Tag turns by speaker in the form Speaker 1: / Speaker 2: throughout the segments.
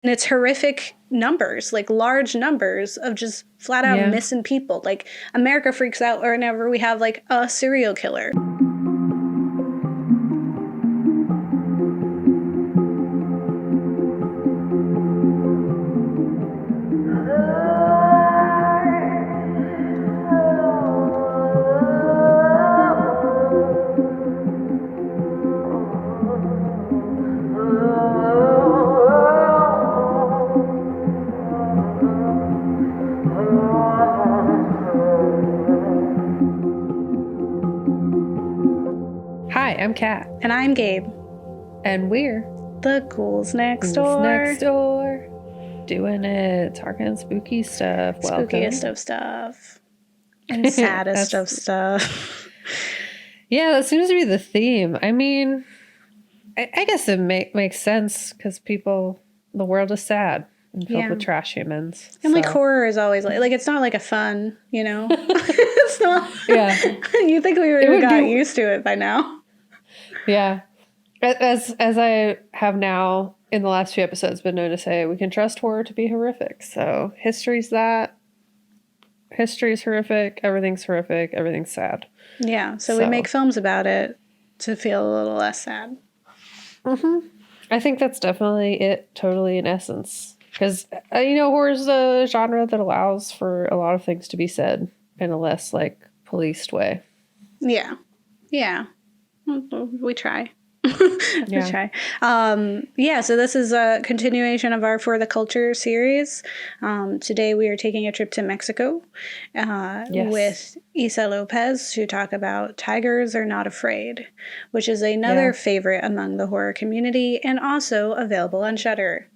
Speaker 1: And it's horrific numbers, like large numbers of just flat out missing people. Like America freaks out whenever we have like a serial killer.
Speaker 2: Hi, I'm Kat.
Speaker 1: And I'm Gabe.
Speaker 2: And we're
Speaker 1: the Ghouls Next Door.
Speaker 2: Doing it. Talking spooky stuff.
Speaker 1: Spookiest of stuff. And saddest of stuff.
Speaker 2: Yeah, that seems to be the theme. I mean, I guess it makes sense because the world is sad and filled with trash humans.
Speaker 1: And like horror is always like it's not like a fun, it's not. Yeah. You think we would have got used to it by now.
Speaker 2: Yeah. As I have now in the last few episodes been known to say, we can trust horror to be horrific. So history's that. History's horrific. Everything's horrific. Everything's sad.
Speaker 1: Yeah. So we make films about it to feel a little less sad.
Speaker 2: Mm-hmm. I think that's definitely it, totally in essence. Because, horror is a genre that allows for a lot of things to be said in a less, policed way.
Speaker 1: Yeah. Yeah. We try. We try. So this is a continuation of our For the Culture series. Today we are taking a trip to Mexico with Issa Lopez to talk about Tigers Are Not Afraid, which is another favorite among the horror community and also available on Shudder.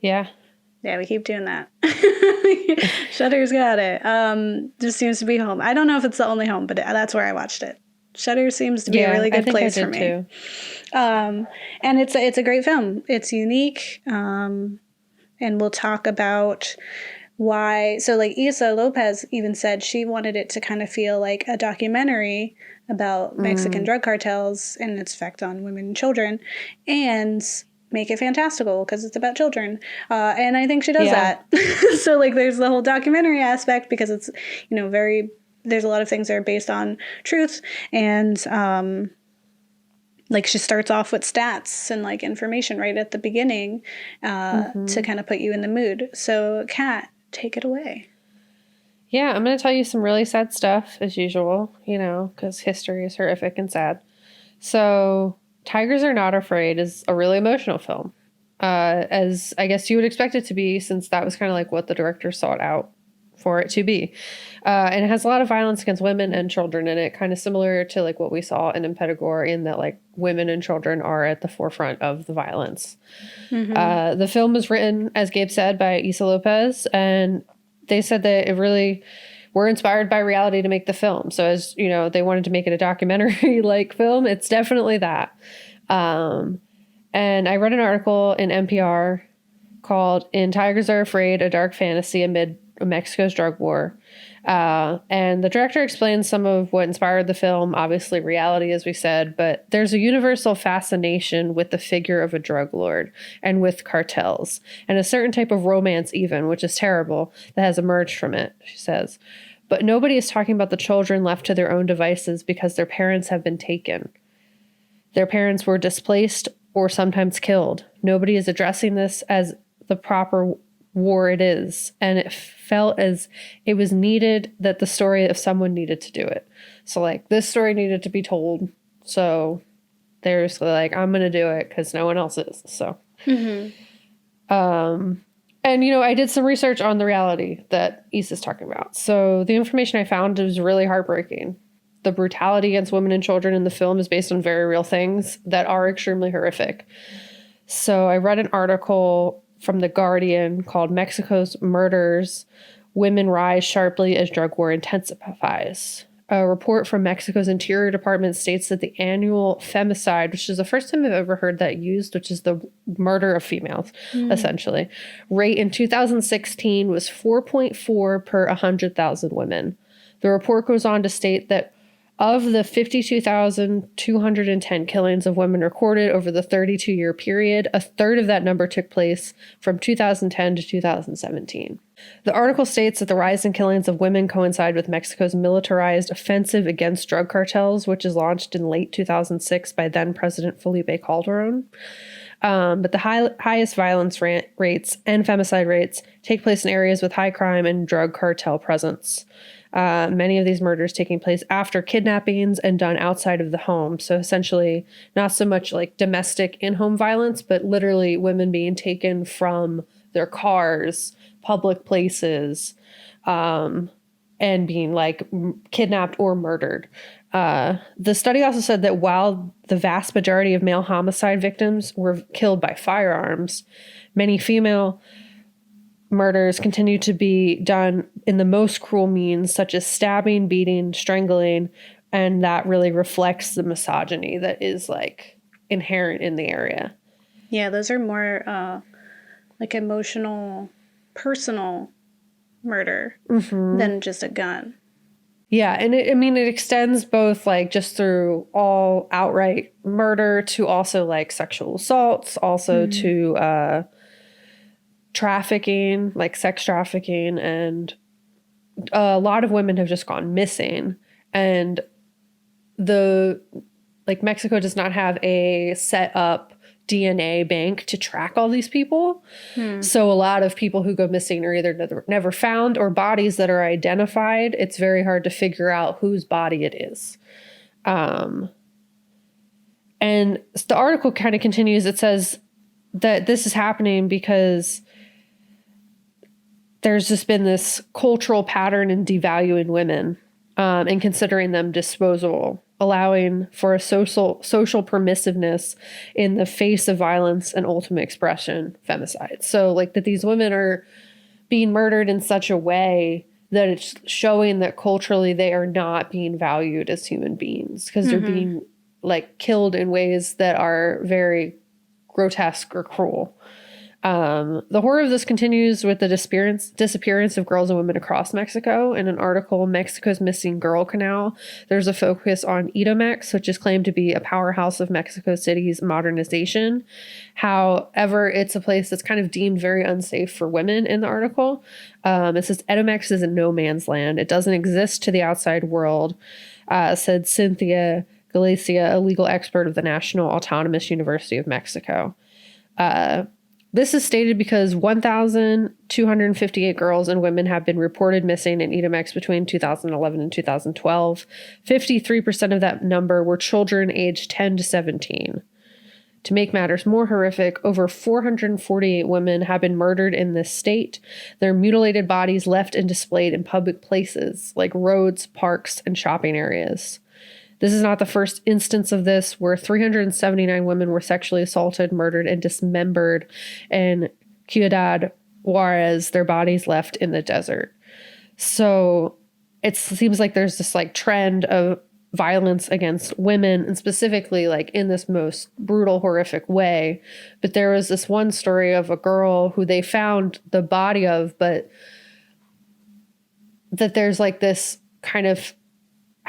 Speaker 2: Yeah.
Speaker 1: Yeah, we keep doing that. Shudder's got it. Just seems to be home. I don't know if it's the only home, but that's where I watched it. Shudder seems to be a really good place for me. Too. And it's a great film. It's unique. And we'll talk about why. So Issa Lopez even said she wanted it to kind of feel like a documentary about Mexican drug cartels and its effect on women and children, and make it fantastical because it's about children. And I think she does that. So there's the whole documentary aspect because it's, there's a lot of things that are based on truth. And she starts off with stats and information right at the beginning to kind of put you in the mood. So Kat, take it away.
Speaker 2: Yeah, I'm going to tell you some really sad stuff as usual, because history is horrific and sad. So Tigers Are Not Afraid is a really emotional film, as I guess you would expect it to be, since that was kind of what the director sought out for it to be. And it has a lot of violence against women and children in it, kind of similar to what we saw in Impedagore, in that women and children are at the forefront of the violence. Mm-hmm. The film was written, as Gabe said, by Issa Lopez, and they said that it really were inspired by reality to make the film. So as they wanted to make it a documentary film, it's definitely that. And I read an article in NPR called "In Tigers Are Afraid, a Dark Fantasy Amid Mexico's Drug War." And the director explains some of what inspired the film, obviously reality, as we said, but there's a universal fascination with the figure of a drug lord and with cartels, and a certain type of romance even, which is terrible, that has emerged from it, she says. But nobody is talking about the children left to their own devices because their parents have been taken. Their parents were displaced or sometimes killed. Nobody is addressing this as the proper war it is, and it felt as it was needed, that the story of someone needed to do it. So this story needed to be told, so there's I'm gonna do it because no one else is. So and I did some research on the reality that Issa's talking about. So the information I found was really heartbreaking. The brutality against women and children in the film is based on very real things that are extremely horrific. So I read an article from The Guardian called "Mexico's Murders, Women Rise Sharply as Drug War Intensifies." A report from Mexico's Interior Department states that the annual femicide, which is the first time I've ever heard that used, which is the murder of females, essentially, rate in 2016 was 4.4 per 100,000 women. The report goes on to state that Of the 52,210 killings of women recorded over the 32-year period, a third of that number took place from 2010 to 2017. The article states that the rise in killings of women coincide with Mexico's militarized offensive against drug cartels, which was launched in late 2006 by then-President Felipe Calderón. But the highest violence rates and femicide rates take place in areas with high crime and drug cartel presence. Many of these murders taking place after kidnappings and done outside of the home. So essentially, not so much like domestic in-home violence, but literally women being taken from their cars, public places, and being like kidnapped or murdered. The study also said that while the vast majority of male homicide victims were killed by firearms, many female murders continue to be done in the most cruel means, such as stabbing, beating, strangling, and that really reflects the misogyny that is like inherent in the area.
Speaker 1: Yeah, those are more like emotional, personal murder than just a gun.
Speaker 2: Yeah, and it extends both like just through all outright murder to also like sexual assaults, also to trafficking, like sex trafficking, and a lot of women have just gone missing. And Mexico does not have a set up DNA bank to track all these people. So a lot of people who go missing are either never found, or bodies that are identified, it's very hard to figure out whose body it is. And the article kind of continues. It says that this is happening because there's just been this cultural pattern in devaluing women and considering them disposable, allowing for a social permissiveness in the face of violence and ultimate expression, femicide. So like that these women are being murdered in such a way that it's showing that culturally they are not being valued as human beings, because they're being like killed in ways that are very grotesque or cruel. The horror of this continues with the disappearance of girls and women across Mexico. In an article, Mexico's Missing Girl Canal, there's a focus on Edomex, which is claimed to be a powerhouse of Mexico City's modernization. However, it's a place that's kind of deemed very unsafe for women in the article. It says Edomex is a no man's land. It doesn't exist to the outside world, said Cynthia Galicia, a legal expert of the National Autonomous University of Mexico. This is stated because 1,258 girls and women have been reported missing in Edomex between 2011 and 2012. 53% of that number were children aged 10 to 17. To make matters more horrific, over 448 women have been murdered in this state. Their mutilated bodies left and displayed in public places like roads, parks, and shopping areas. This is not the first instance of this, where 379 women were sexually assaulted, murdered, and dismembered in Ciudad Juarez, their bodies left in the desert. So it seems like there's this like trend of violence against women, and specifically like in this most brutal, horrific way. But there was this one story of a girl who they found the body of, but that there's like this kind of,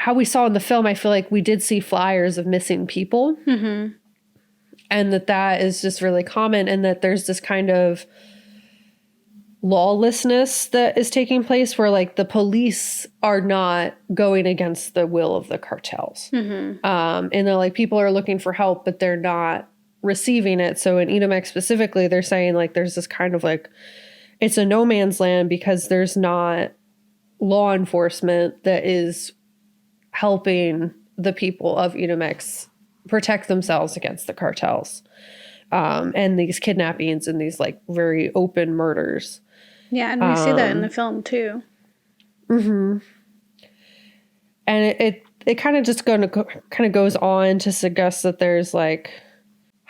Speaker 2: how we saw in the film, I feel like we did see flyers of missing people, and that is just really common, and that there's this kind of lawlessness that is taking place where like the police are not going against the will of the cartels. And they're like, people are looking for help, but they're not receiving it. So in Edomex specifically, they're saying like there's this kind of like, it's a no man's land because there's not law enforcement that is helping the people of Edomex protect themselves against the cartels, and these kidnappings and these like very open murders.
Speaker 1: Yeah, and we see that in the film too.
Speaker 2: And it kind of just goes on to suggest that there's like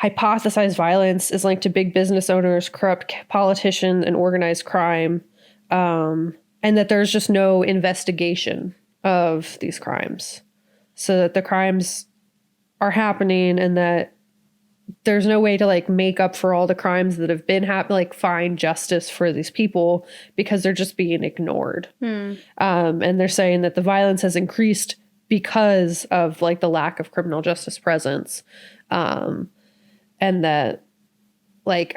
Speaker 2: hypothesized violence is linked to big business owners, corrupt politicians, and organized crime, and that there's just no investigation of these crimes, so that the crimes are happening and that there's no way to like make up for all the crimes that have been like find justice for these people because they're just being ignored. And they're saying that the violence has increased because of like the lack of criminal justice presence. And that like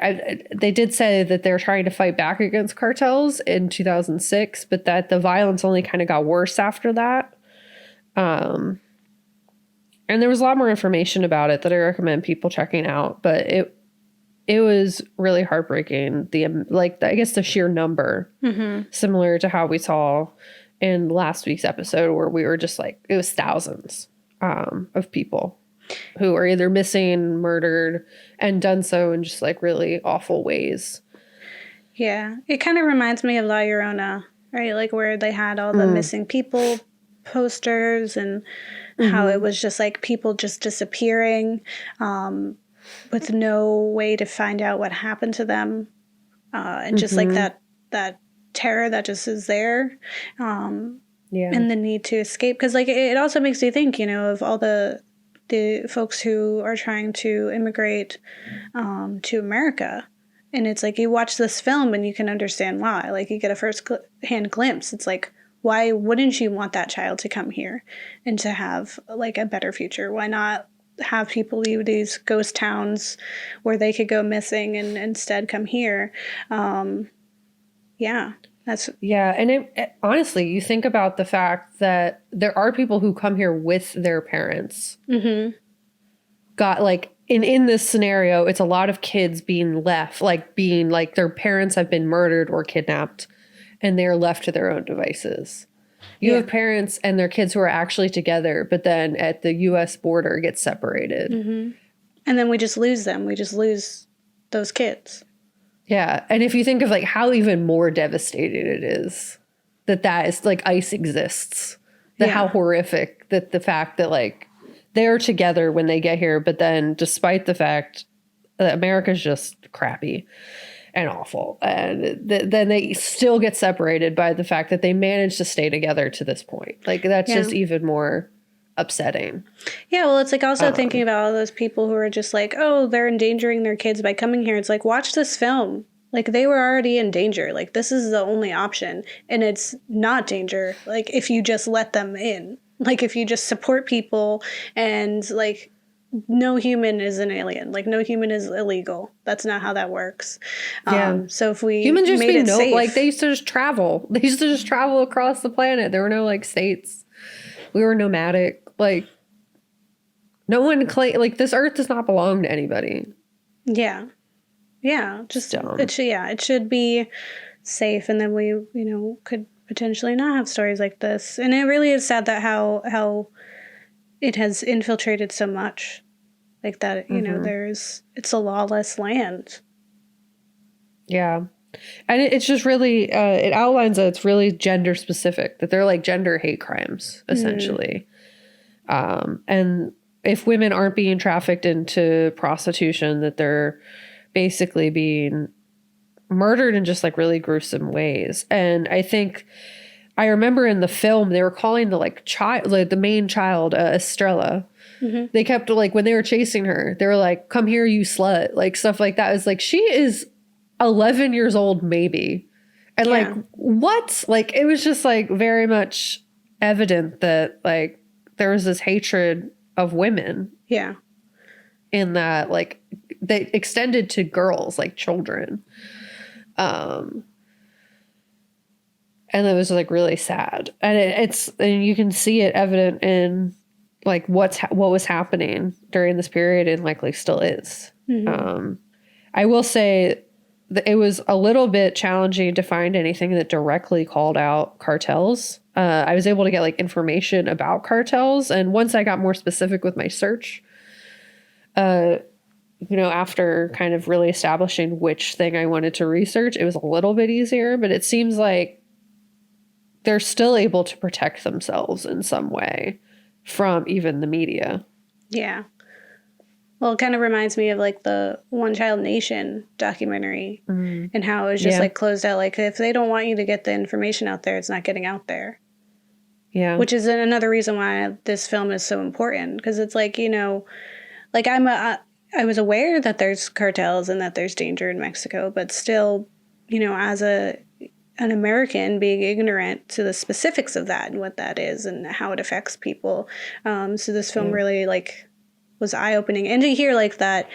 Speaker 2: they did say that they're trying to fight back against cartels in 2006, but that the violence only kind of got worse after that. And there was a lot more information about it that I recommend people checking out, but it was really heartbreaking. I guess the sheer number, similar to how we saw in last week's episode, where we were just like, it was thousands of people who are either missing, murdered, and done so in just like really awful ways.
Speaker 1: Yeah. It kind of reminds me of La Llorona, right? Like where they had all the missing people posters and how it was just like people just disappearing with no way to find out what happened to them. And just like that terror that just is there. And the need to escape. Because like it also makes you think, you know, of all the folks who are trying to immigrate to America. And it's like you watch this film and you can understand why. Like you get a first-hand glimpse. It's like, why wouldn't you want that child to come here and to have like a better future? Why not have people leave these ghost towns where they could go missing and instead come here? And
Speaker 2: it honestly, you think about the fact that there are people who come here with their parents. Got like in this scenario, it's a lot of kids being left, like being like their parents have been murdered or kidnapped, and they're left to their own devices. You have parents and their kids who are actually together, but then at the U.S. border get separated,
Speaker 1: and then we just lose them. We just lose those kids.
Speaker 2: Yeah. And if you think of like how even more devastating it is that is like ICE exists, how horrific that the fact that like they're together when they get here, but then despite the fact that America's just crappy and awful, and then they still get separated by the fact that they managed to stay together to this point. Like that's just even more upsetting.
Speaker 1: Yeah, well, it's like also thinking about all those people who are just like, oh, they're endangering their kids by coming here. It's like, watch this film. Like they were already in danger. Like this is the only option. And it's not danger. Like if you just let them in, like if you just support people and like no human is an alien. Like no human is illegal. That's not how that works. So if we
Speaker 2: humans just
Speaker 1: made it safe,
Speaker 2: like they used to just travel. They used to just travel across the planet. There were no like states. We were nomadic. Like no one like this earth does not belong to anybody.
Speaker 1: Yeah. Just it should be safe, and then we could potentially not have stories like this. And it really is sad that how it has infiltrated so much, like that. It's a lawless land. Yeah.
Speaker 2: And it's just really, it outlines that it's really gender specific, that they're like gender hate crimes, essentially. And if women aren't being trafficked into prostitution, that they're basically being murdered in just like really gruesome ways. And I remember in the film, they were calling the main child, Estrella. They kept like, when they were chasing her, they were like, come here, you slut, like stuff like that. It's like, she is 11 years old, maybe. And like, what? Like, it was just like very much evident that like there was this hatred of women.
Speaker 1: Yeah.
Speaker 2: In that, like, they extended to girls, like children. And it was like really sad. And and you can see it evident in like what was happening during this period, and likely still is. I will say that it was a little bit challenging to find anything that directly called out cartels. I was able to get like information about cartels, and once I got more specific with my search, after kind of really establishing which thing I wanted to research, it was a little bit easier, but it seems like they're still able to protect themselves in some way from even the media.
Speaker 1: Yeah. Well, it kind of reminds me of like the One Child Nation documentary and how it was just like closed out. Like if they don't want you to get the information out there, it's not getting out there.
Speaker 2: Yeah.
Speaker 1: Which is another reason why this film is so important. Because it's like, like I was aware that there's cartels and that there's danger in Mexico, but still, as a an American being ignorant to the specifics of that and what that is and how it affects people. So this film really like was eye-opening, and to hear like that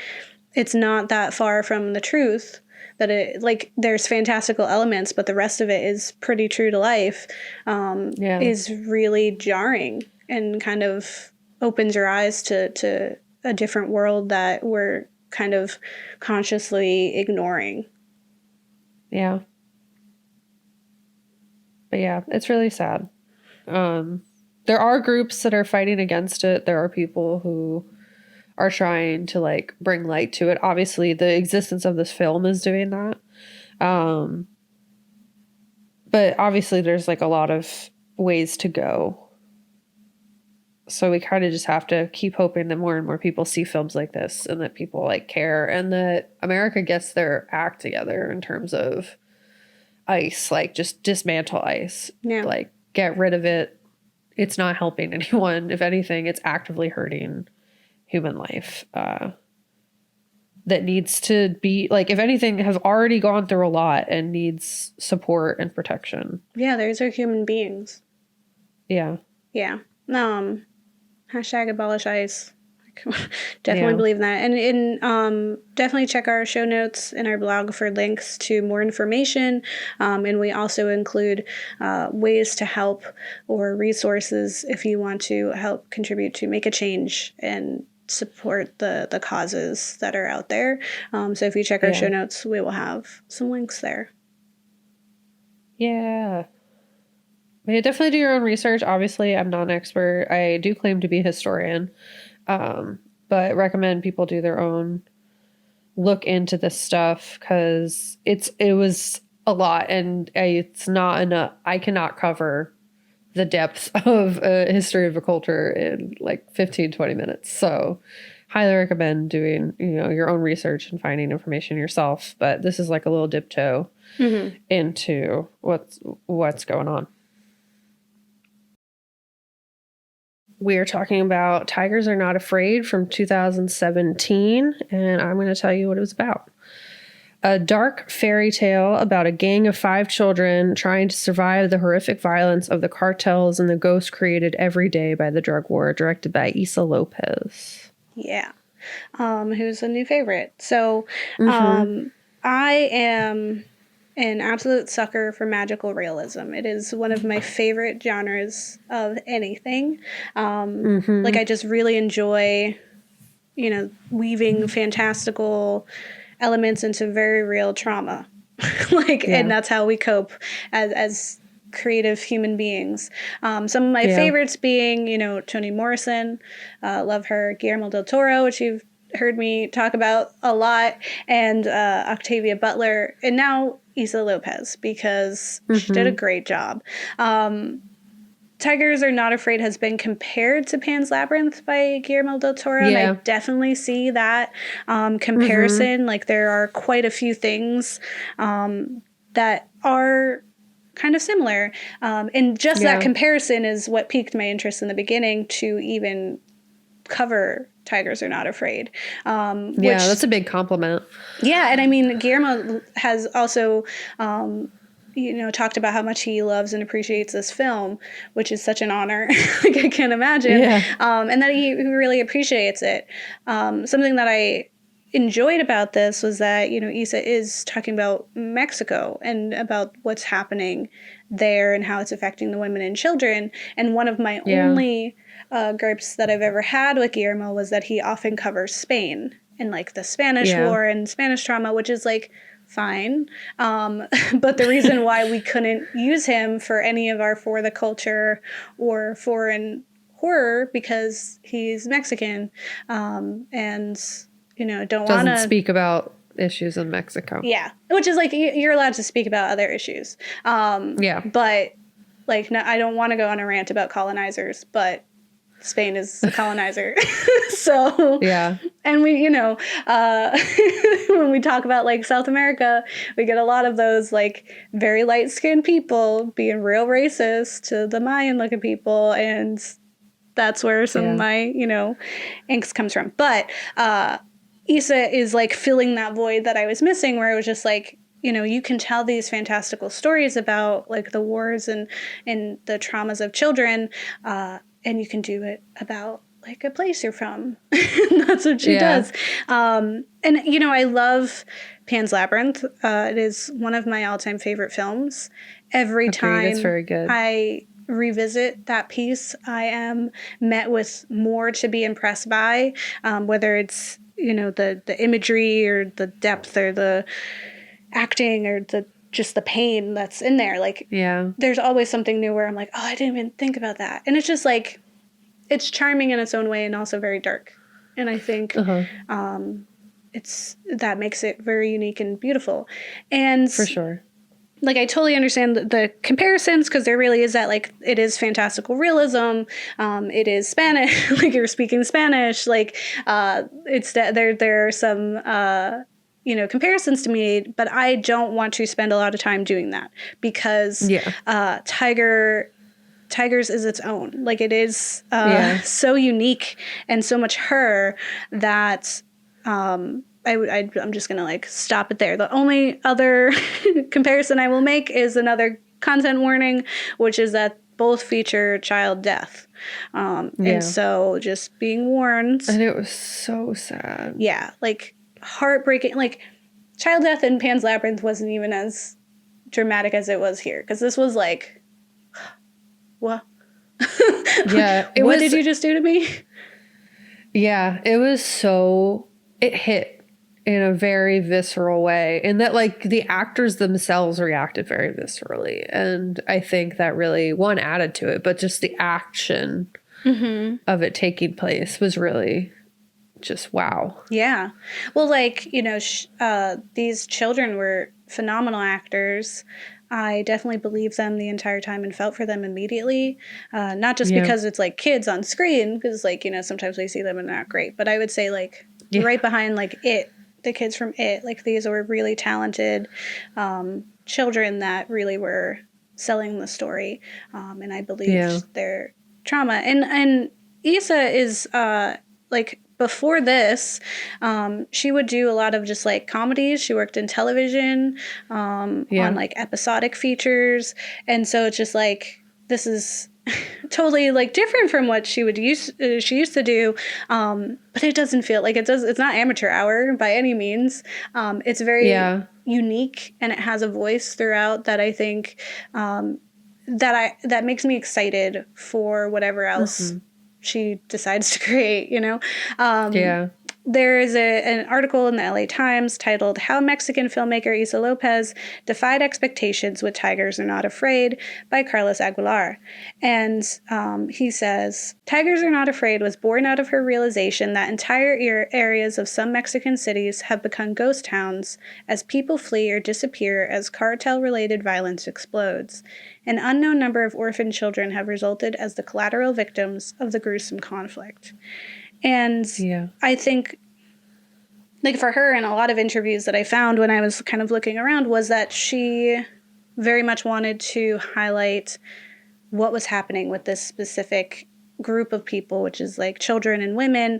Speaker 1: it's not that far from the truth, that it like there's fantastical elements, but the rest of it is pretty true to life, is really jarring and kind of opens your eyes to a different world that we're kind of consciously ignoring.
Speaker 2: Yeah. But yeah, it's really sad. There are groups that are fighting against it. There are people who are trying to like bring light to it. Obviously, the existence of this film is doing that. But obviously, there's like a lot of ways to go. So we kind of just have to keep hoping that more and more people see films like this and that people like care and that America gets their act together in terms of ICE, like just dismantle ICE, like get rid of it. It's not helping anyone. If anything, it's actively hurting human life. That needs to be like, if anything, have already gone through a lot and needs support and protection.
Speaker 1: Yeah, those are human beings.
Speaker 2: Yeah.
Speaker 1: Yeah. Hashtag abolish ICE. Definitely believe that. And definitely check our show notes in our blog for links to more information. And we also include ways to help or resources if you want to help contribute to make a change and support the causes that are out there. So if you check our show notes, we will have some links there.
Speaker 2: Yeah. Definitely do your own research. Obviously, I'm not an expert. I do claim to be a historian. But recommend people do their own look into this stuff because it was a lot and it's not enough. I cannot cover the depth of a history of a culture in like 15, 20 minutes. So highly recommend doing, your own research and finding information yourself. But this is like a little dip toe into what's going on. We are talking about Tigers Are Not Afraid from 2017, and I'm going to tell you what it was about. A dark fairy tale about a gang of 5 children trying to survive the horrific violence of the cartels and the ghosts created every day by the drug war, directed by Issa Lopez.
Speaker 1: Yeah. Who's a new favorite. So I am an absolute sucker for magical realism. It is one of my favorite genres of anything. Like I just really enjoy, weaving fantastical elements into very real trauma. And that's how we cope as creative human beings. Some of my favorites being, Toni Morrison, love her, Guillermo del Toro, which you've heard me talk about a lot, and Octavia Butler, and now Issa Lopez, because she did a great job. Tigers Are Not Afraid has been compared to Pan's Labyrinth by Guillermo del Toro, and I definitely see that comparison. Like there are quite a few things that are kind of similar. And just that comparison is what piqued my interest in the beginning to even cover Tigers Are Not Afraid. Which,
Speaker 2: that's a big compliment. Yeah,
Speaker 1: and I mean, Guillermo has also, talked about how much he loves and appreciates this film, which is such an honor. Like I can't imagine. And that he really appreciates it. Something that I enjoyed about this was that, Issa is talking about Mexico and about what's happening there and how it's affecting the women and children. And one of my only gripes that I've ever had with Guillermo was that he often covers Spain and like the Spanish War and Spanish trauma, which is like fine. But the reason why we couldn't use him for any of our For the Culture or foreign horror because he's Mexican and don't want to
Speaker 2: speak about issues in Mexico.
Speaker 1: Yeah, which is like you're allowed to speak about other issues. But like no, I don't want to go on a rant about colonizers, but Spain is a colonizer. So and we when we talk about like South America, we get a lot of those like very light-skinned people being real racist to the Mayan looking people, and that's where some of my angst comes from. But Issa is like filling that void that I was missing, where it was just like you can tell these fantastical stories about like the wars and the traumas of children, and you can do it about like a place you're from. That's what she does. And I love Pan's Labyrinth. It is one of my all-time favorite films. Every time
Speaker 2: it's very good.
Speaker 1: I revisit that piece, I am met with more to be impressed by, whether it's the imagery or the depth or the acting or just the pain that's in there. Like, there's always something new where I'm like, oh, I didn't even think about that. And it's just like, it's charming in its own way and also very dark. And I think that makes it very unique and beautiful. And
Speaker 2: for sure.
Speaker 1: Like, I totally understand the comparisons, because there really is that, like, it is fantastical realism. It is Spanish, like you're speaking Spanish. Like, it's that there are some, comparisons to me, but I don't want to spend a lot of time doing that, because Tigers is its own. Like, it is so unique and so much her that I'm just going to like stop it there. The only other comparison I will make is another content warning, which is that both feature child death. And so just being warned.
Speaker 2: And it was so sad.
Speaker 1: Yeah. Like, heartbreaking. Like, child death in Pan's Labyrinth wasn't even as dramatic as it was here. Because this was like, what? What did you just do to me?
Speaker 2: Yeah, it was so, it hit in a very visceral way, and that like the actors themselves reacted very viscerally, and I think that really added to it, but just the action of it taking place was really just wow.
Speaker 1: Yeah. Well, like, these children were phenomenal actors. I definitely believed them the entire time and felt for them immediately. Not just because it's like kids on screen, because like, sometimes we see them and they're not great. But I would say like right behind like It, the kids from It, like these were really talented children that really were selling the story. And I believed their trauma. And Issa is like, before this, she would do a lot of just like comedies. She worked in television on like episodic features. And so it's just like, this is totally like different from what she used to do. But it doesn't feel like it's not amateur hour by any means. It's very unique, and it has a voice throughout that I think that makes me excited for whatever else she decides to create, There is an article in the LA Times titled "How Mexican Filmmaker Issa Lopez Defied Expectations with Tigers Are Not Afraid" by Carlos Aguilar. And he says, "Tigers Are Not Afraid was born out of her realization that entire areas of some Mexican cities have become ghost towns as people flee or disappear as cartel-related violence explodes. An unknown number of orphaned children have resulted as the collateral victims of the gruesome conflict." And I think, like, for her, and a lot of interviews that I found when I was kind of looking around, was that she very much wanted to highlight what was happening with this specific group of people, which is like children and women,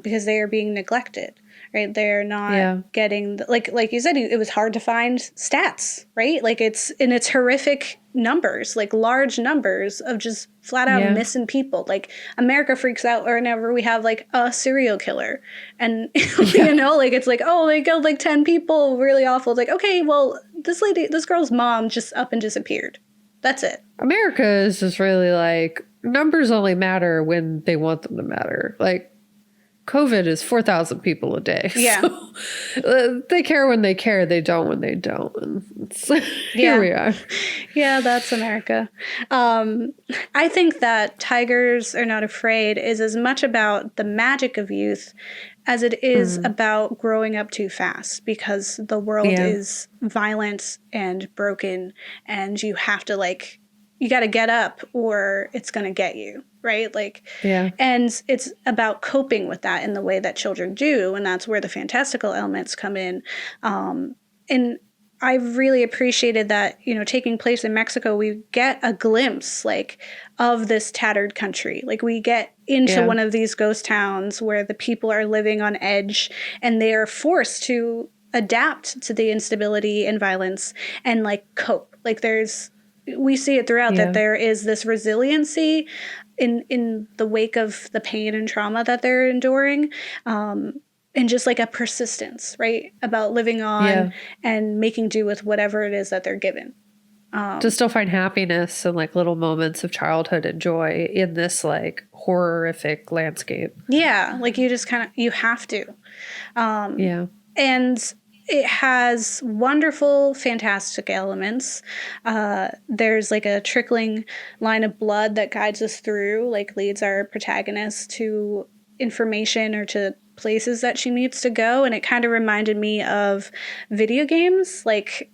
Speaker 1: because they are being neglected. Right, they're not getting like you said. It was hard to find stats, right? Like it's horrific numbers, like large numbers of just flat out missing people. Like America freaks out whenever we have like a serial killer, and like it's like, oh, they killed like 10 people, really awful. It's like, okay, well, this girl's mom just up and disappeared. That's it.
Speaker 2: America is just really like, numbers only matter when they want them to matter. Like, COVID is 4,000 people a day.
Speaker 1: Yeah.
Speaker 2: So, they care when they care. They don't when they don't. And here we are.
Speaker 1: Yeah, that's America. I think that Tigers Are Not Afraid is as much about the magic of youth as it is about growing up too fast, because the world is violent and broken, and you have to like, you got to get up or it's going to get you. Right? Like, and it's about coping with that in the way that children do. And that's where the fantastical elements come in. And I really appreciated that, taking place in Mexico, we get a glimpse like of this tattered country. Like we get into one of these ghost towns where the people are living on edge, and they are forced to adapt to the instability and violence and like cope. Like we see it throughout that there is this resiliency in the wake of the pain and trauma that they're enduring. And just like a persistence, right? About living on and making do with whatever it is that they're given.
Speaker 2: To still find happiness and like little moments of childhood and joy in this like horrific landscape.
Speaker 1: Yeah. Like you just you have to. And it has wonderful, fantastic elements. There's like a trickling line of blood that guides us through, like leads our protagonist to information or to places that she needs to go. And it kind of reminded me of video games, like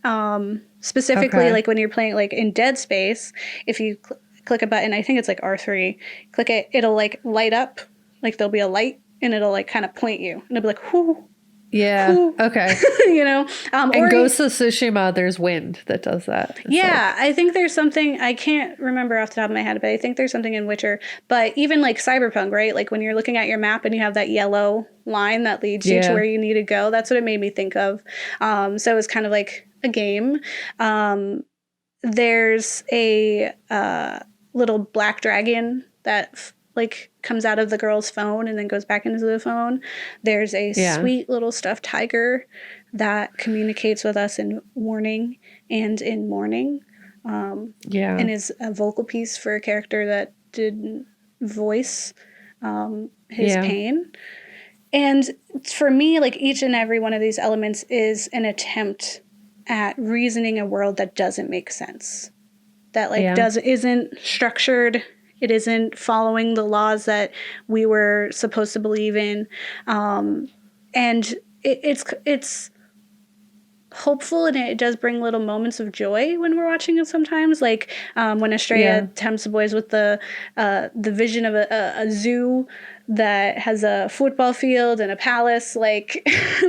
Speaker 1: specifically like when you're playing like in Dead Space, if you click a button, I think it's like R3, click it, it'll like light up, like there'll be a light and it'll like kind of point you and it'll be like, whoo.
Speaker 2: Yeah.
Speaker 1: Whoo. Okay. You know,
Speaker 2: and Ghost of Tsushima, there's wind that does that.
Speaker 1: Yeah, I think there's something, I can't remember off the top of my head, but I think there's something in Witcher. But even like Cyberpunk, right? Like when you're looking at your map and you have that yellow line that leads you to where you need to go. That's what it made me think of. So it was kind of like a game. There's a little black dragon that like comes out of the girl's phone and then goes back into the phone. There's a sweet little stuffed tiger that communicates with us in warning and in mourning. And is a vocal piece for a character that didn't voice his pain. And for me, like each and every one of these elements is an attempt at reasoning a world that doesn't make sense. That like isn't structured. It isn't following the laws that we were supposed to believe in. And it's hopeful, and it does bring little moments of joy when we're watching it sometimes. Like when Estrella tempts the boys with the vision of a zoo that has a football field and a palace, like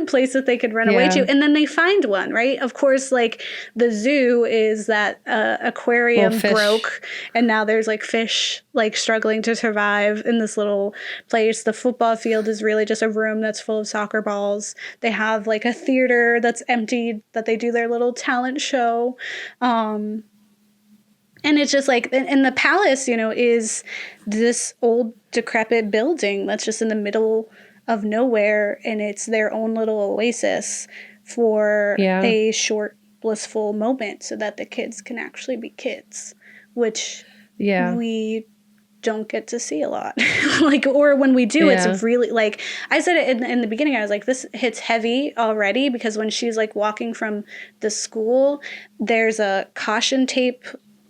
Speaker 1: place that they could run away to. And then they find one, right? Of course, like the zoo is that aquarium broke, and now there's like fish like struggling to survive in this little place. The football field is really just a room that's full of soccer balls. They have like a theater that's emptied that they do their little talent show. And it's just like, and the palace, you know, is this old decrepit building that's just in the middle of nowhere. And it's their own little oasis for a short, blissful moment so that the kids can actually be kids, which we don't get to see a lot. Like, or when we do, it's really like, I said it in the beginning, I was like, this hits heavy already, because when she's like walking from the school, there's a caution tape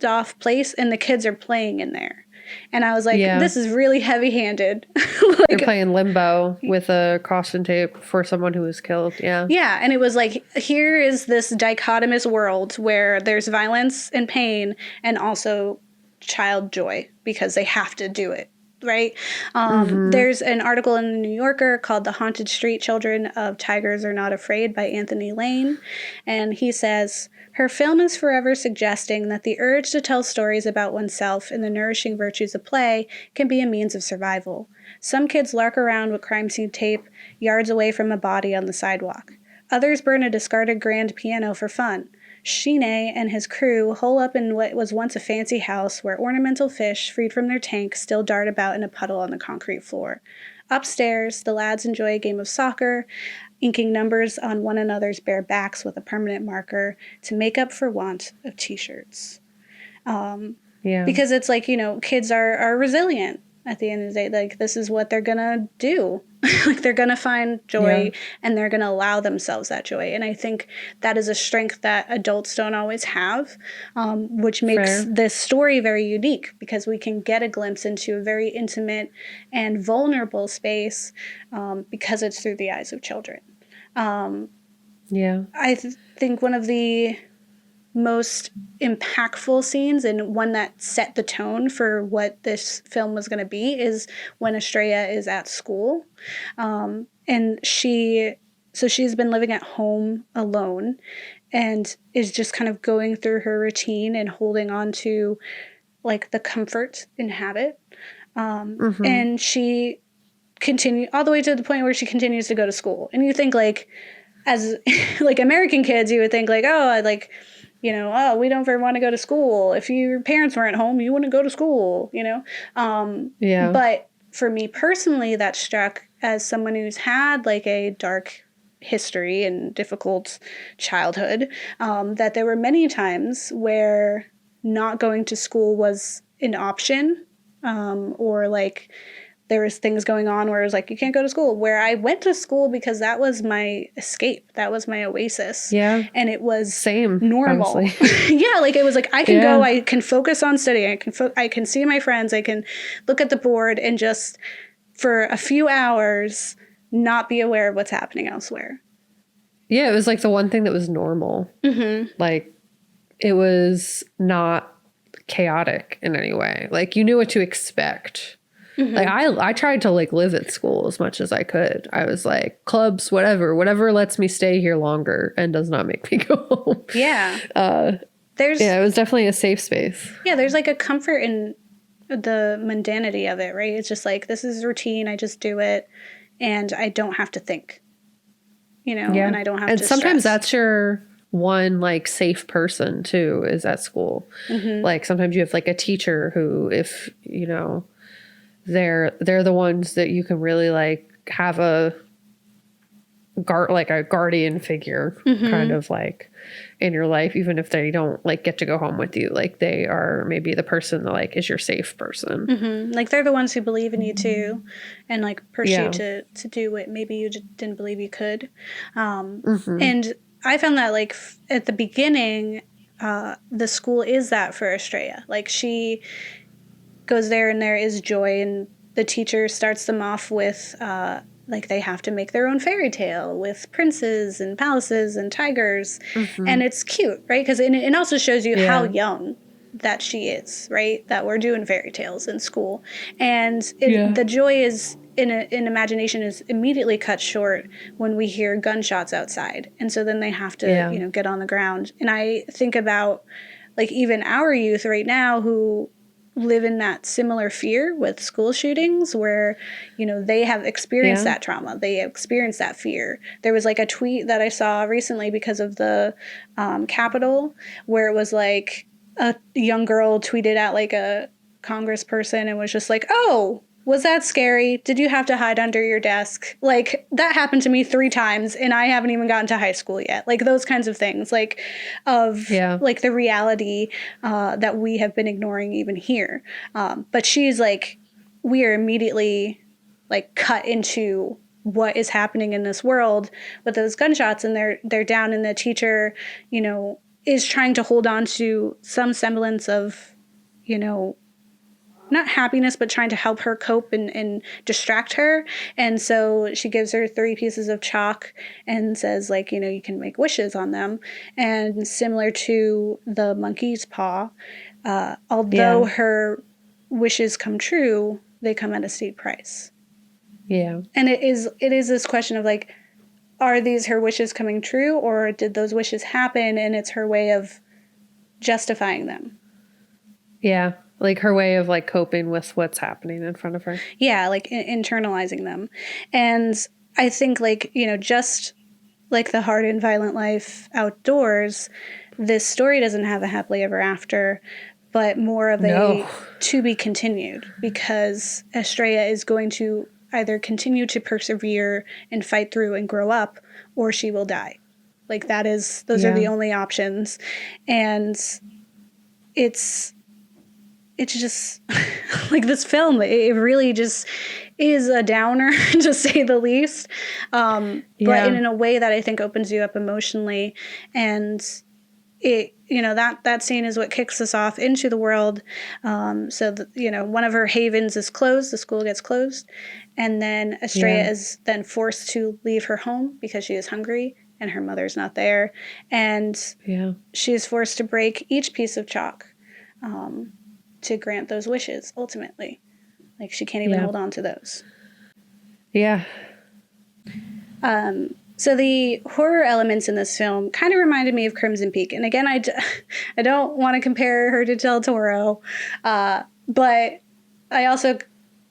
Speaker 1: off place and the kids are playing in there, and I was like, this is really heavy-handed. Like,
Speaker 2: they're playing limbo with a caution tape for someone who was killed. And
Speaker 1: it was like, here is this dichotomous world where there's violence and pain and also child joy because they have to do it, right? There's an article in the New Yorker called "The Haunted Street Children of Tigers Are Not Afraid" by Anthony Lane, and he says, her film is forever suggesting that the urge to tell stories about oneself and the nourishing virtues of play can be a means of survival. Some kids lark around with crime scene tape yards away from a body on the sidewalk. Others burn a discarded grand piano for fun. Shine and his crew hole up in what was once a fancy house where ornamental fish, freed from their tank, still dart about in a puddle on the concrete floor. Upstairs, the lads enjoy a game of soccer, inking numbers on one another's bare backs with a permanent marker to make up for want of t-shirts. Because it's like, you know, kids are resilient at the end of the day. Like, this is what they're gonna do. Like, they're gonna find joy and they're gonna allow themselves that joy. And I think that is a strength that adults don't always have, which makes this story very unique, because we can get a glimpse into a very intimate and vulnerable space because it's through the eyes of children. I think one of the most impactful scenes, and one that set the tone for what this film was going to be, is when Estrella is at school. And she's been living at home alone and is just kind of going through her routine and holding on to like the comfort and habit. And she continues all the way to the point where she continues to go to school. And you think like, as like American kids, you would think like, oh, I like, you know, oh, we don't ever want to go to school. If your parents weren't home, you wouldn't go to school, you know? But for me personally, that struck as someone who's had like a dark history and difficult childhood, that there were many times where not going to school was an option, or like there was things going on where it was like, you can't go to school, where I went to school because that was my escape. That was my oasis.
Speaker 2: Yeah.
Speaker 1: And it was
Speaker 2: same
Speaker 1: normal. Yeah. Like it was like, I can go, I can focus on studying. I can see my friends. I can look at the board and just for a few hours, not be aware of what's happening elsewhere.
Speaker 2: Yeah. It was like the one thing that was normal. Mm-hmm. Like it was not chaotic in any way. Like you knew what to expect. Mm-hmm. Like I tried to like live at school as much as I could. I was like clubs, whatever lets me stay here longer and does not make me go home.
Speaker 1: Yeah.
Speaker 2: It was definitely a safe space. Yeah.
Speaker 1: There's like a comfort in the mundanity of it, right? It's just like, this is routine. I just do it and I don't have to think, you know, and I don't have to
Speaker 2: sometimes
Speaker 1: stress.
Speaker 2: That's your one like safe person too, is at school. Mm-hmm. Like sometimes you have like a teacher who, if you know, they're the ones that you can really like have a guardian figure, mm-hmm. kind of like in your life, even if they don't like get to go home with you. Like they are maybe the person that like is your safe person.
Speaker 1: Mm-hmm. Like they're the ones who believe in you too, and like push you to do what maybe you just didn't believe you could. Mm-hmm. And I found that like at the beginning, the school is that for Estrella. Like she goes there and there is joy, and the teacher starts them off with like they have to make their own fairy tale with princes and palaces and tigers. Mm-hmm. And it's cute, right? Because it also shows you how young that she is, right? That we're doing fairy tales in school. And the joy is in imagination is immediately cut short when we hear gunshots outside. And so then they have to, you know, get on the ground. And I think about like even our youth right now who live in that similar fear with school shootings where, you know, they have experienced that trauma. They experienced that fear. There was like a tweet that I saw recently because of the Capitol where it was like a young girl tweeted at like a congressperson and was just like, oh, was that scary? Did you have to hide under your desk? Like that happened to me 3 times and I haven't even gotten to high school yet. Like those kinds of things, like of like the reality that we have been ignoring even here. But she's like, we are immediately like cut into what is happening in this world with those gunshots, and they're down, and the teacher, you know, is trying to hold on to some semblance of, you know, not happiness, but trying to help her cope and distract her. And so she gives her 3 pieces of chalk and says, like, you know, you can make wishes on them. And similar to the monkey's paw, although her wishes come true, they come at a steep price. Yeah. And it is this question of like, are these her wishes coming true, or did those wishes happen and it's her way of justifying them?
Speaker 2: Yeah. Like her way of like coping with what's happening in front of her.
Speaker 1: Yeah, like internalizing them. And I think like, you know, just like the hard and violent life outdoors, this story doesn't have a happily ever after, but more of a to be continued, because Estrella is going to either continue to persevere and fight through and grow up, or she will die. Like those are the only options. And it's just like this film, it really just is a downer to say the least. But in a way that I think opens you up emotionally. And it, you know, that scene is what kicks us off into the world. So that, you know, one of her havens is closed, the school gets closed. And then Estrella is then forced to leave her home because she is hungry and her mother's not there. And she is forced to break each piece of chalk to grant those wishes, ultimately. Like, she can't even hold on to those. Yeah. So the horror elements in this film kind of reminded me of Crimson Peak. And again, I don't want to compare her to Del Toro, but I also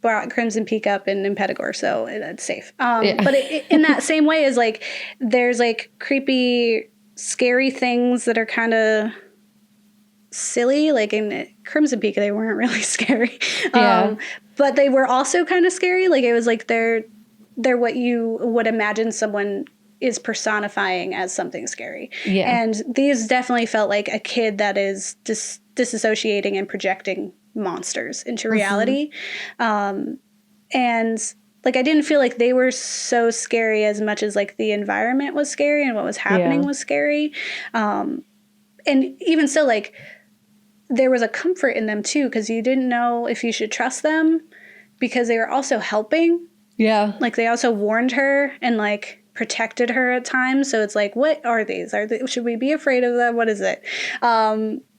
Speaker 1: brought Crimson Peak up in Empedagore, so it's safe. But in that same way is like, there's like creepy, scary things that are kind of silly. Like in Crimson Peak, they weren't really scary. But they were also kind of scary. Like it was like they're what you would imagine someone is personifying as something scary.
Speaker 2: Yeah.
Speaker 1: And these definitely felt like a kid that is disassociating and projecting monsters into reality. And like, I didn't feel like they were so scary as much as like the environment was scary and what was happening was scary. And even still, like, there was a comfort in them too, because you didn't know if you should trust them because they were also helping.
Speaker 2: Yeah.
Speaker 1: Like, they also warned her and like protected her at times. So it's like, what are these? Should we be afraid of them? What is it?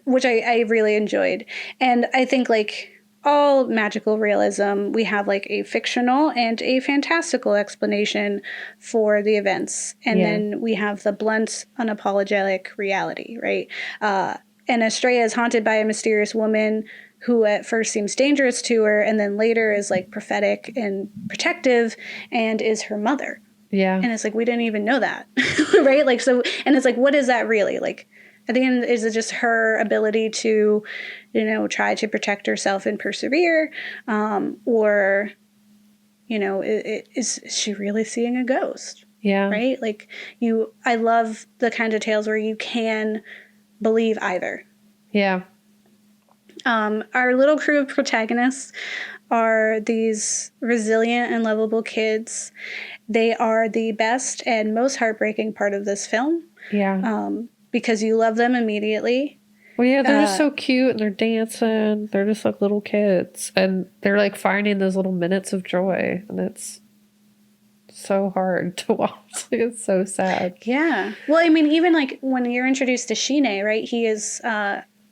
Speaker 1: Which I really enjoyed. And I think like all magical realism, we have like a fictional and a fantastical explanation for the events. And then we have the blunt, unapologetic reality, right? And Estrella is haunted by a mysterious woman who at first seems dangerous to her and then later is like prophetic and protective and is her mother.
Speaker 2: Yeah.
Speaker 1: And it's like, we didn't even know that, right? Like, so, and it's like, what is that really? Like, at the end, is it just her ability to, you know, try to protect herself and persevere? Or, you know, is she really seeing a ghost?
Speaker 2: Yeah.
Speaker 1: Right? Like, I love the kind of tales where you can believe either.
Speaker 2: Yeah.
Speaker 1: Our little crew of protagonists are these resilient and lovable kids. They are the best and most heartbreaking part of this film.
Speaker 2: Yeah.
Speaker 1: Because you love them immediately.
Speaker 2: Well, yeah, they're just so cute and they're dancing. They're just like little kids. And they're like finding those little minutes of joy. And it's so hard to watch. It's so sad.
Speaker 1: Yeah. Well, I mean, even like when you're introduced to Shine, right? He is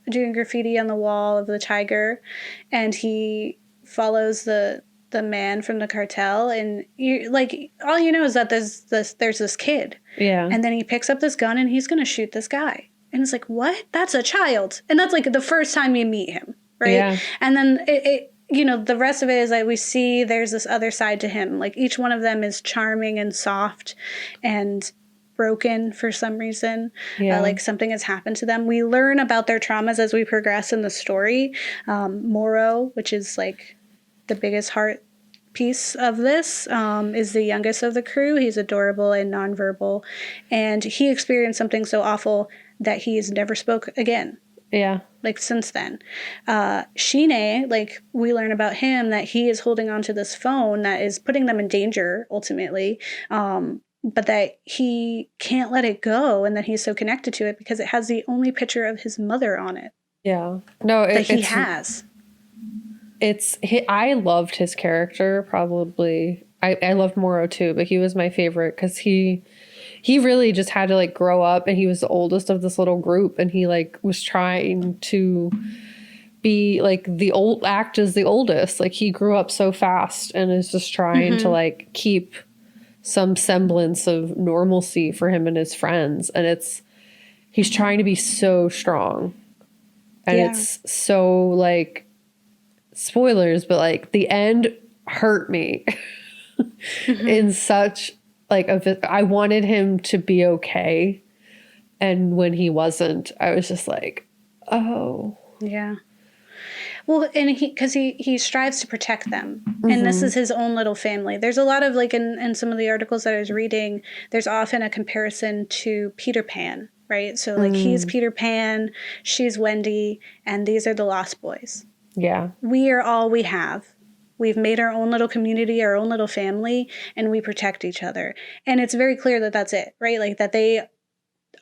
Speaker 1: doing graffiti on the wall of the tiger. And he follows the man from the cartel. And you like, all you know is that there's this kid.
Speaker 2: Yeah.
Speaker 1: And then he picks up this gun and he's going to shoot this guy. And it's like, what? That's a child. And that's like the first time you meet him, right?
Speaker 2: Yeah.
Speaker 1: And then it you know, the rest of it is like we see there's this other side to him. Like each one of them is charming and soft and broken for some reason. Like something has happened to them. We learn about their traumas as we progress in the story. Moro, which is like the biggest heart piece of this, is the youngest of the crew. He's adorable and nonverbal, and he experienced something so awful that he's never spoke again.
Speaker 2: Yeah.
Speaker 1: Like since then. Shine, like we learn about him that he is holding onto this phone that is putting them in danger ultimately, but that he can't let it go and that he's so connected to it because it has the only picture of his mother on it.
Speaker 2: Yeah. No,
Speaker 1: that he has.
Speaker 2: I loved his character probably. I loved Moro too, but he was my favorite because he really just had to like grow up, and he was the oldest of this little group, and he like was trying to be like act as the oldest. Like he grew up so fast and is just trying to like keep some semblance of normalcy for him and his friends. And he's trying to be so strong, and it's so like, spoilers, but like the end hurt me in such like I wanted him to be okay, and when he wasn't, I was just like, oh
Speaker 1: yeah. Well, and because he strives to protect them, and this is his own little family. There's a lot of like in some of the articles that I was reading, there's often a comparison to Peter Pan, right? So like he's Peter Pan, she's Wendy, and these are the Lost Boys.
Speaker 2: Yeah.
Speaker 1: We are all we have. We've made our own little community, our own little family, and we protect each other. And it's very clear that that's it, right? Like that they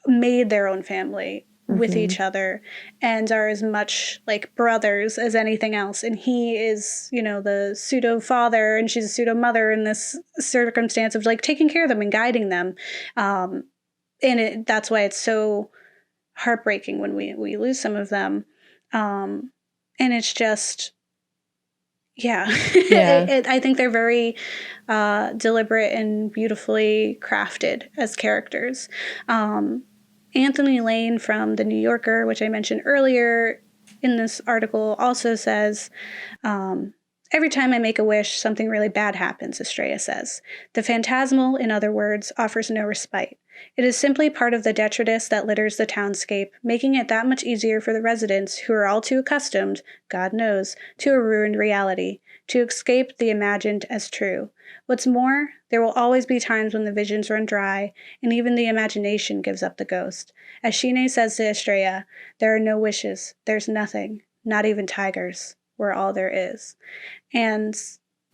Speaker 1: made their own family with each other and are as much like brothers as anything else. And he is, you know, the pseudo father and she's a pseudo mother in this circumstance of like taking care of them and guiding them. And that's why it's so heartbreaking when we lose some of them. And it's just, I think they're very deliberate and beautifully crafted as characters. Anthony Lane from The New Yorker, which I mentioned earlier in this article, also says, and Every time I make a wish, something really bad happens, Estrella says. The phantasmal, in other words, offers no respite. It is simply part of the detritus that litters the townscape, making it that much easier for the residents, who are all too accustomed, God knows, to a ruined reality, to escape the imagined as true. What's more, there will always be times when the visions run dry, and even the imagination gives up the ghost. As Shine says to Estrella, there are no wishes, there's nothing, not even tigers. We're all there is. And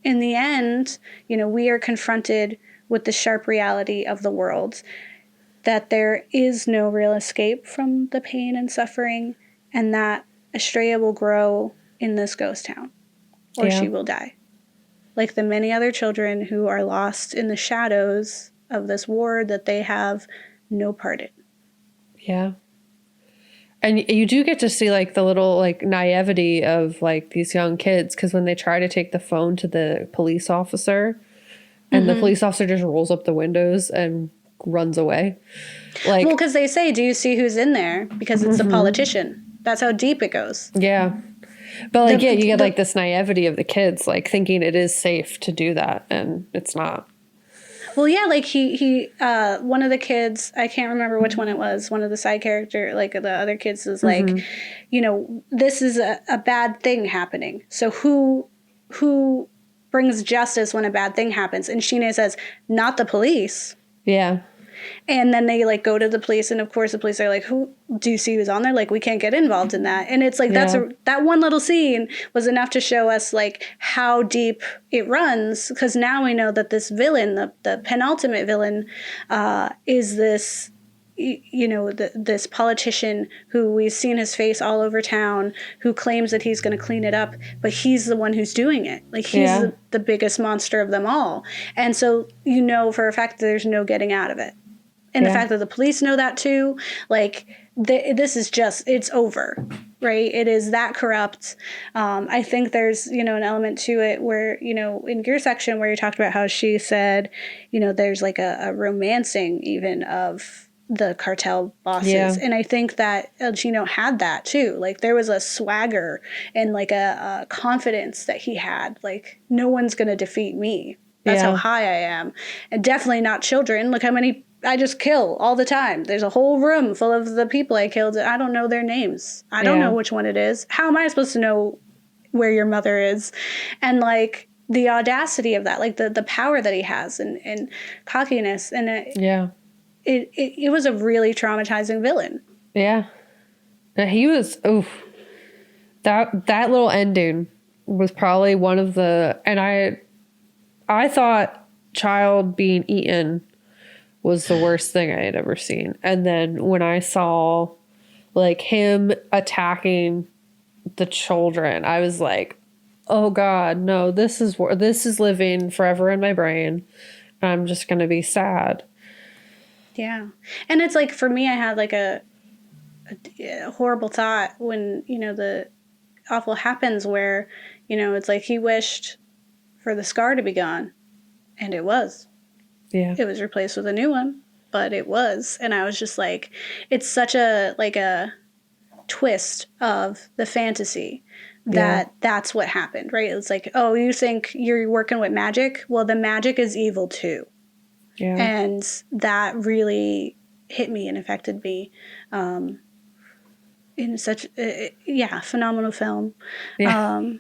Speaker 1: in the end, we are confronted with the sharp reality of the world, that there is no real escape from the pain and suffering, and that Estrella will grow in this ghost town, or she will die. Like the many other children who are lost in the shadows of this war that they have no part in.
Speaker 2: Yeah. And you do get to see like the little like naivety of like these young kids, because when they try to take the phone to the police officer and the police officer just rolls up the windows and runs away. Like,
Speaker 1: well, because they say, do you see who's in there? Because it's a politician. That's how deep it goes.
Speaker 2: Yeah. But like, you get like this naivety of the kids, like thinking it is safe to do that, and it's not.
Speaker 1: Well, yeah, like he one of the kids, I can't remember which one it was, one of the side character, like the other kids was like, this is a bad thing happening. So who brings justice when a bad thing happens? And Shine says, not the police.
Speaker 2: Yeah.
Speaker 1: And then they like go to the police, and of course the police are like, who do you see who's on there? Like, we can't get involved in that. And it's like, that one little scene was enough to show us like how deep it runs, because now we know that this villain, the penultimate villain, is this this politician who we've seen his face all over town, who claims that he's going to clean it up, but he's the one who's doing it. Like, he's the biggest monster of them all. And so for a fact that there's no getting out of it. And the fact that the police know that too, like, this is just, it's over, right? It is that corrupt. I think there's, an element to it where, in your section where you talked about how she said, there's like a romancing even of the cartel bosses. Yeah. And I think that El Chino had that too. Like, there was a swagger and like a confidence that he had. Like, no one's going to defeat me. That's how high I am. And definitely not children. Look how many I just kill all the time. There's a whole room full of the people I killed. I don't know their names. I don't know which one it is. How am I supposed to know where your mother is? And like the audacity of that, like the power that he has and cockiness. And it was a really traumatizing villain. Yeah.
Speaker 2: He was, that little ending was probably one of the, and I thought child being eaten was the worst thing I had ever seen. And then when I saw like him attacking the children, I was like, oh God, no, this is living forever in my brain. I'm just going to be sad.
Speaker 1: Yeah. And it's like, for me, I had like a horrible thought when, the awful happens where, it's like he wished for the scar to be gone, and it was. Yeah. It was replaced with a new one, but it was. And I was just like, it's such a twist of the fantasy that that's what happened, right? It's like, oh, you think you're working with magic? Well, the magic is evil too. Yeah. And that really hit me and affected me in such phenomenal film. Yeah.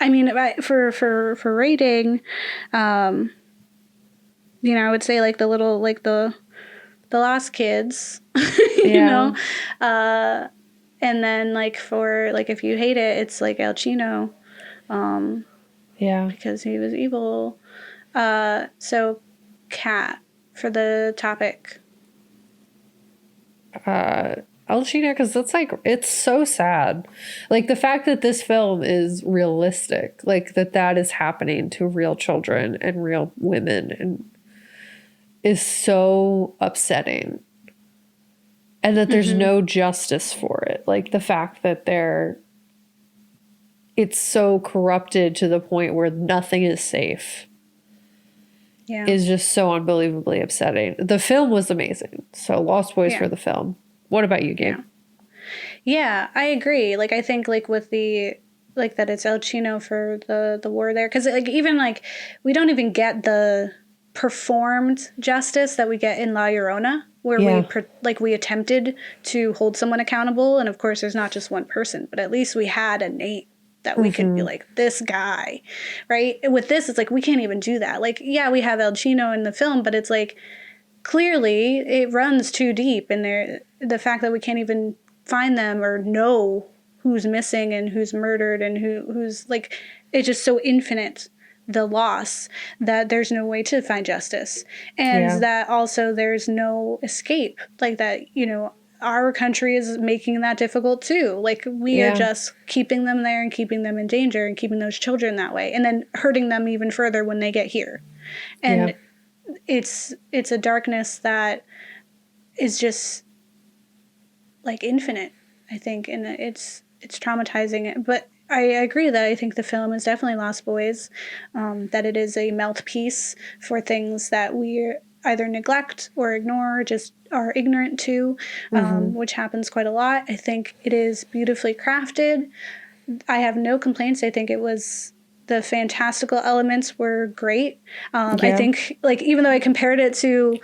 Speaker 1: I mean, for rating, I would say like the little, like the Lost Kids, and then like for like, if you hate it, it's like El Chino, because he was evil. So Kat, for the topic.
Speaker 2: El Chino, because it's so sad. Like the fact that this film is realistic, like that is happening to real children and real women, and is so upsetting. And that there's no justice for it. Like the fact that it's so corrupted to the point where nothing is safe. Yeah. Is just so unbelievably upsetting. The film was amazing. So Lost Boys for the film. What about you, Gabe?
Speaker 1: Yeah, I agree. Like, I think like with the like that it's El Chino for the war there, because like even like we don't even get the performed justice that we get in La Llorona, where we attempted to hold someone accountable, and of course there's not just one person, but at least we had a name that we could be like, this guy, right? With this, it's like we can't even do that. Like, yeah, we have El Chino in the film, but it's like clearly it runs too deep in there. The fact that we can't even find them or know who's missing and who's murdered and who's like, it's just so infinite, the loss, that there's no way to find justice. And that also there's no escape, like that, you know, our country is making that difficult too. Like we are just keeping them there and keeping them in danger and keeping those children that way, and then hurting them even further when they get here. And it's a darkness that is just like infinite, I think, and it's traumatizing. But I agree that I think the film is definitely Lost Boys, that it is a mouthpiece for things that we either neglect or ignore or just are ignorant to, which happens quite a lot. I think it is beautifully crafted. I have no complaints. I think it was, the fantastical elements were great. I think, like, even though I compared it to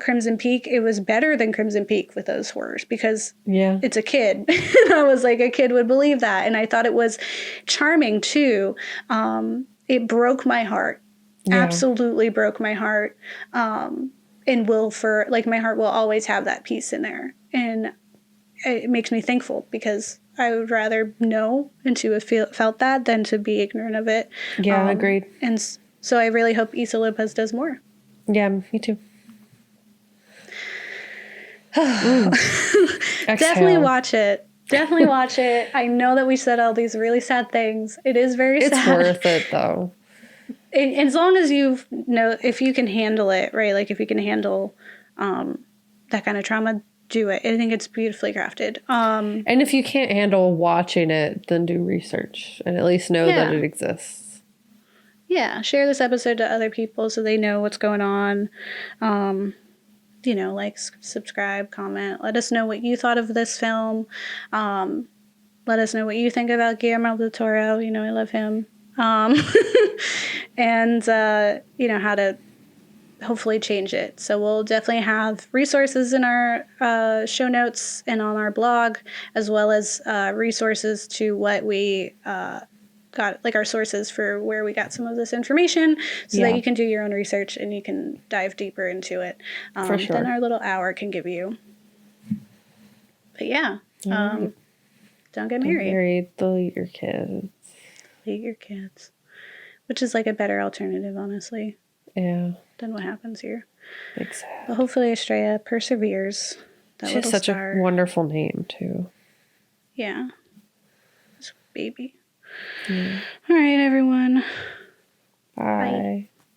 Speaker 1: Crimson Peak, it was better than Crimson Peak with those horrors, because it's a kid. And I was like, a kid would believe that. And I thought it was charming too. It broke my heart. Absolutely broke my heart. And my heart will always have that piece in there. And it makes me thankful, because I would rather know and to have felt that than to be ignorant of it.
Speaker 2: Yeah, agreed.
Speaker 1: And so I really hope Issa Lopez does more.
Speaker 2: Yeah, me too.
Speaker 1: Definitely watch it. Definitely watch it. I know that we said all these really sad things. It is very sad.
Speaker 2: It's worth it, though.
Speaker 1: As long as you know, if you can handle it, right? Like if you can handle that kind of trauma, do it. I think it's beautifully crafted.
Speaker 2: And if you can't handle watching it, then do research and at least know that it exists.
Speaker 1: Yeah, share this episode to other people so they know what's going on. You know, like, subscribe, comment. Let us know what you thought of this film. Let us know what you think about Guillermo del Toro. You know, I love him. And, you know, how to hopefully change it. So we'll definitely have resources in our show notes and on our blog, as well as resources to what we got, like our sources for where we got some of this information, so that you can do your own research and you can dive deeper into it
Speaker 2: for sure.
Speaker 1: than our little hour can give you. But don't get married.
Speaker 2: Delete your kids.
Speaker 1: Delete your kids. Which is like a better alternative, honestly.
Speaker 2: Yeah.
Speaker 1: Than what happens here.
Speaker 2: Exactly.
Speaker 1: But hopefully Estrella perseveres.
Speaker 2: She has such a wonderful name, too.
Speaker 1: Yeah. This baby. Yeah. All right, everyone.
Speaker 2: Bye. Bye.